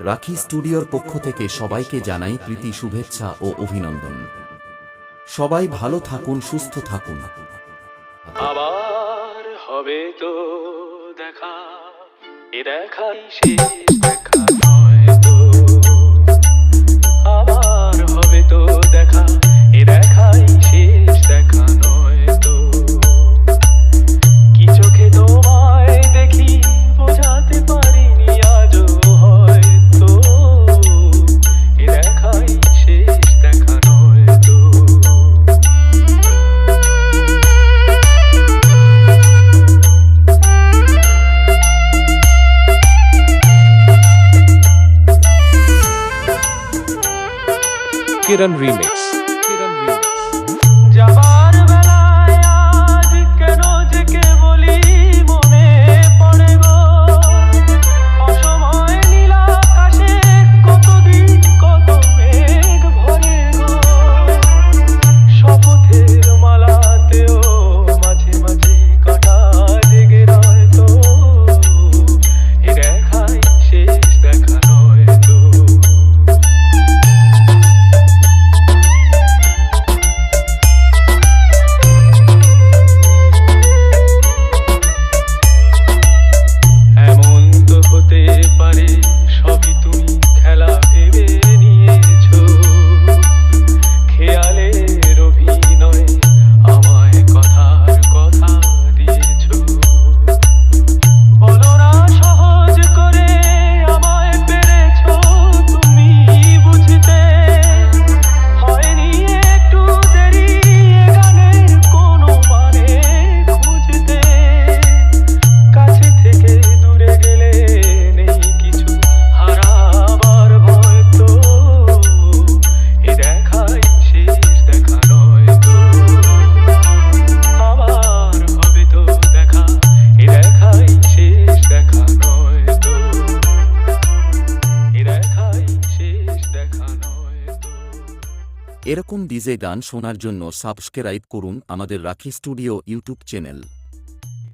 রাখি স্টুডিওর পক্ষ থেকে সবাইকে জানাই প্রীতি শুভেচ্ছা ও অভিনন্দন। সবাই ভালো থাকুন, সুস্থ থাকুন। আবার হবে তো দেখা, এ দেখাই শেষ দেখা নয় তো। আবার হবে তো দেখা, এ দেখাই শেষ দেখা নয় তো। কি চোখে তোমায় দেখি বোঝাতে পারিনি আজও হয়তো, এ দেখাই শেষ দেখা নয় তো। Kiran Remix. যাবার বেলায় আজ কেন যে কে বলি মনে পড়ে গো। অসময় নীল আকাশে কতদিন কত মেঘ ভরে গো। শপথের মালাতেও মাঝে মাঝে কাটা জেগে রয় তো, এ দেখাই শেষ দেখা নয় তো। এমন তো হতে পারে সবই তুমি খেলা ভেবে নিয়েছো, খেয়ালের অভিনয়ে আমায় কথার কথা দিয়েছো। বলো না সহজ করে আমায় পেরেছো তুমি বুঝতে, হয়নি একটু দেরি এ গানের কোনো মানে খুঁজতে। কাছে থেকে দূরে গেলে নেই কিছু হারাবার ভয় তো, এ দেখাই শেষ দেখা নয় তো। আবার হবে তো দেখা, এ দেখাই শেষ দেখা নয় তো, এ দেখাই শেষ দেখা নয় তো। এরকম ডিজে গান শোনার জন্য সাবস্ক্রাইব করুন আমাদের রাখি স্টুডিও ইউটিউব চ্যানেল।